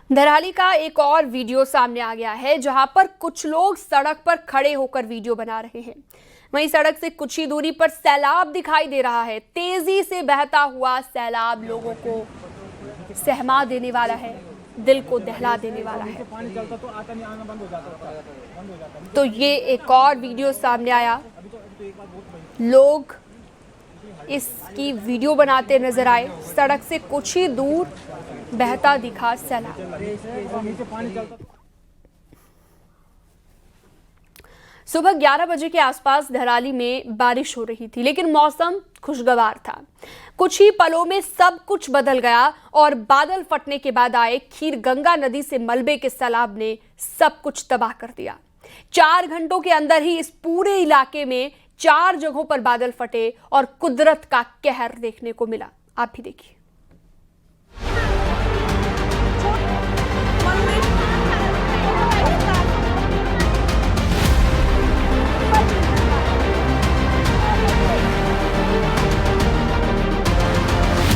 धराली का एक और वीडियो सामने आ गया है जहां पर कुछ लोग सड़क पर खड़े होकर वीडियो बना रहे हैं। वहीं सड़क से कुछ ही दूरी पर सैलाब दिखाई दे रहा है। तेजी से बहता हुआ सैलाब लोगों को सहमा देने वाला है, दिल को दहला देने वाला है। तो ये एक और वीडियो सामने आया, लोग इसकी वीडियो बनाते नजर आए। सड़क से कुछ ही दूर बहता दिखा सैलाब। सुबह 11 बजे के आसपास धराली में बारिश हो रही थी, लेकिन मौसम खुशगवार था। कुछ ही पलों में सब कुछ बदल गया और बादल फटने के बाद आए खीर गंगा नदी से मलबे के सैलाब ने सब कुछ तबाह कर दिया। 4 घंटों के अंदर ही इस पूरे इलाके में 4 जगहों पर बादल फटे और कुदरत का कहर देखने को मिला। आप भी देखिए।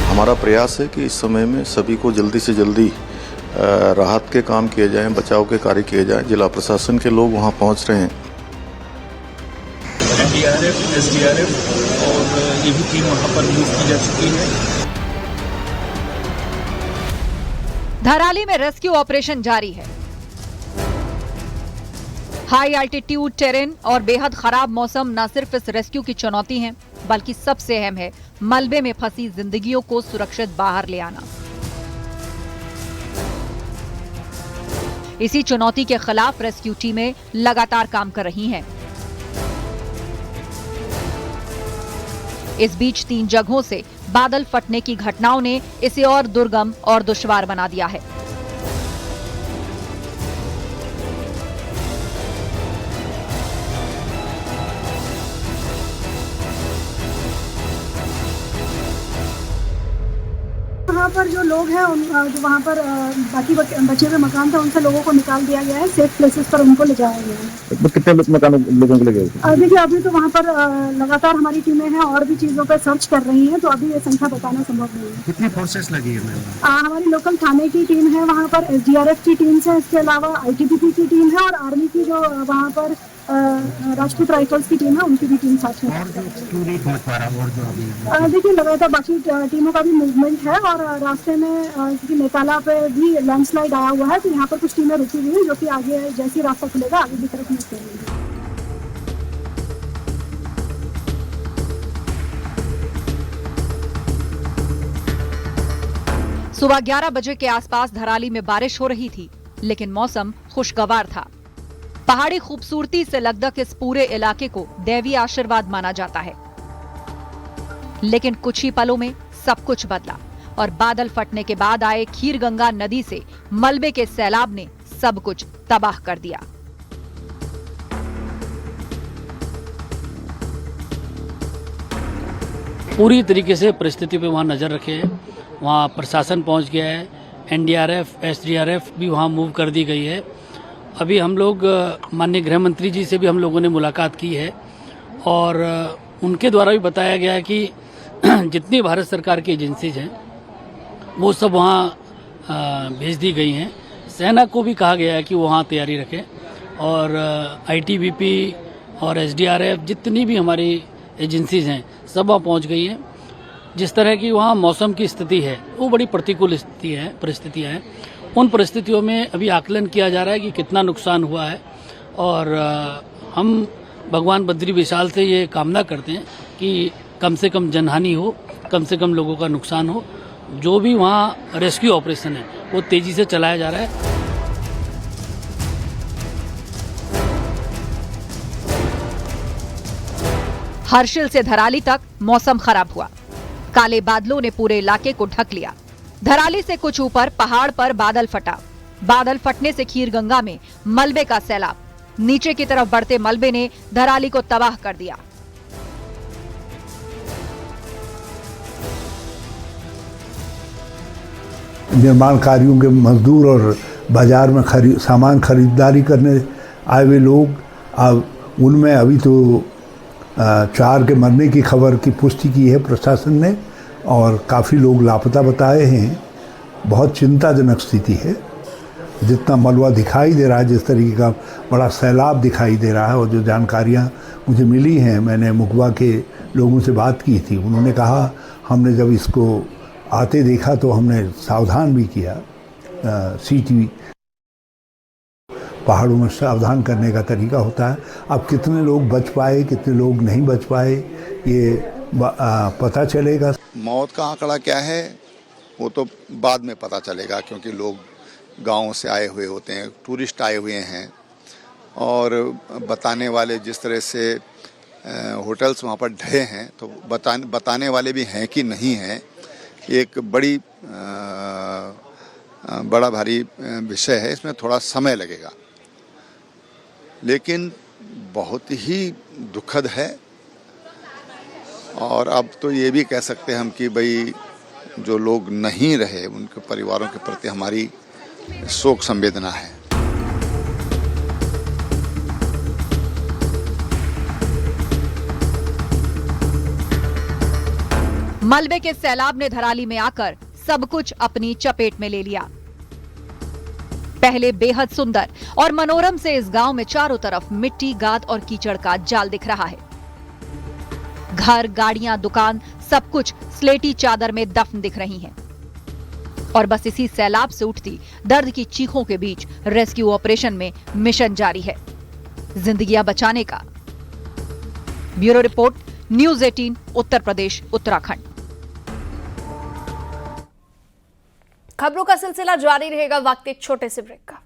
हमारा प्रयास है कि इस समय में सभी को जल्दी से जल्दी राहत के काम किए जाएं, बचाव के कार्य किए जाएं। जिला प्रशासन के लोग वहां पहुंच रहे हैं। NDRF, SDRF और ये भी टीम वहां पर मूव की जा चुकी है। धराली में रेस्क्यू ऑपरेशन जारी है। हाई एल्टीट्यूड टेरेन और बेहद खराब मौसम न सिर्फ इस रेस्क्यू की चुनौती है, बल्कि सबसे अहम है मलबे में फंसी जिंदगियों को सुरक्षित बाहर ले आना। इसी चुनौती के खिलाफ रेस्क्यू टीमें लगातार काम कर रही हैं। इस बीच 3 जगहों से बादल फटने की घटनाओं ने इसे और दुर्गम और दुश्वार बना दिया है। वहाँ पर जो लोग हैं जो वहाँ पर बाकी बचे हुए मकान थे उनसे लोगों को निकाल दिया गया है। सेफ प्लेसेस पर उनको ले जाया गया है। कितने मकान लोगों को ले गए? देखिए, अभी तो वहाँ पर लगातार हमारी टीमें हैं और भी चीजों पर सर्च कर रही हैं, तो अभी ये संख्या बताना संभव नहीं है। कितनी फोर्सेस लगी है? हमारी लोकल थाने की टीम है, वहाँ पर SDRF की टीम है, इसके अलावा ITBP की टीम है और आर्मी की जो वहाँ पर राष्ट्रीय राइफल्स की टीम है, उनकी भी टीम साथ में। देखिए, लगातार बाकी टीमों का भी मूवमेंट है और रास्ते में क्योंकि नेताला पे भी लैंडस्लाइड आया हुआ है, तो यहाँ पर कुछ टीमें रुकी हुई हैं जो कि आगे जैसे रास्ता खुलेगा आगे की तरफ मूव करेंगे। सुबह 11 बजे के आसपास धराली में बारिश हो रही थी, लेकिन मौसम खुशगवार था। पहाड़ी खूबसूरती से लगदक इस पूरे इलाके को दैवीय आशीर्वाद माना जाता है, लेकिन कुछ ही पलों में सब कुछ बदला और बादल फटने के बाद आए खीर गंगा नदी से मलबे के सैलाब ने सब कुछ तबाह कर दिया। पूरी तरीके से परिस्थिति पे वहाँ नजर रखे है। वहाँ प्रशासन पहुँच गया है, NDRF, SDRF भी वहाँ मूव कर दी गई है। अभी हम लोग माननीय गृह मंत्री जी से भी हम लोगों ने मुलाकात की है और उनके द्वारा भी बताया गया है कि जितनी भारत सरकार की एजेंसीज हैं वो सब वहाँ भेज दी गई हैं। सेना को भी कहा गया है कि वहाँ तैयारी रखें और ITBP और SDRF जितनी भी हमारी एजेंसीज हैं सब वहाँ पहुँच गई हैं। जिस तरह की वहाँ मौसम की स्थिति है वो बड़ी प्रतिकूल परिस्थितियाँ हैं। उन परिस्थितियों में अभी आकलन किया जा रहा है कि कितना नुकसान हुआ है और हम भगवान बद्री विशाल से ये कामना करते हैं कि कम से कम जनहानि हो, कम से कम लोगों का नुकसान हो। जो भी वहाँ रेस्क्यू ऑपरेशन है वो तेजी से चलाया जा रहा है। हर्षिल से धराली तक मौसम खराब हुआ। काले बादलों ने पूरे इलाके को ढक लिया। धराली से कुछ ऊपर पहाड़ पर बादल फटा। बादल फटने से खीर गंगा में मलबे का सैलाब। नीचे की तरफ बढ़ते मलबे ने धराली को तबाह कर दिया। निर्माण कार्यों के मजदूर और बाजार में सामान खरीदारी करने आए हुए लोग, अब उनमें अभी तो 4 के मरने की खबर की पुष्टि की है प्रशासन ने और काफ़ी लोग लापता बताए हैं। बहुत चिंताजनक स्थिति है। जितना मलबा दिखाई दे रहा है, जिस तरीके का बड़ा सैलाब दिखाई दे रहा है, और जो जानकारियाँ मुझे मिली हैं, मैंने मुकबा के लोगों से बात की थी, उन्होंने कहा हमने जब इसको आते देखा तो हमने सावधान भी किया। CTV पहाड़ों में सावधान करने का तरीका होता है। अब कितने लोग बच पाए, कितने लोग नहीं बच पाए, ये पता चलेगा। मौत का आंकड़ा क्या है वो तो बाद में पता चलेगा, क्योंकि लोग गाँव से आए हुए होते हैं, टूरिस्ट आए हुए हैं, और बताने वाले जिस तरह से होटल्स वहाँ पर ढहे हैं, तो बताने वाले भी हैं कि नहीं हैं, एक बड़ा भारी विषय है। इसमें थोड़ा समय लगेगा, लेकिन बहुत ही दुखद है। और अब तो ये भी कह सकते हैं हम कि भाई जो लोग नहीं रहे उनके परिवारों के प्रति हमारी शोक संवेदना है। मलबे के सैलाब ने धराली में आकर सब कुछ अपनी चपेट में ले लिया। पहले बेहद सुंदर और मनोरम से इस गांव में चारों तरफ मिट्टी, गाद और कीचड़ का जाल दिख रहा है। घर, गाड़ियां, दुकान, सब कुछ स्लेटी चादर में दफन दिख रही हैं। और बस इसी सैलाब से उठती दर्द की चीखों के बीच रेस्क्यू ऑपरेशन में मिशन जारी है, जिंदगियां बचाने का। Bureau report, news 18, Uttar Pradesh, Uttarakhand. खबरों का सिलसिला जारी रहेगा, वक्त एक छोटे से ब्रेक का।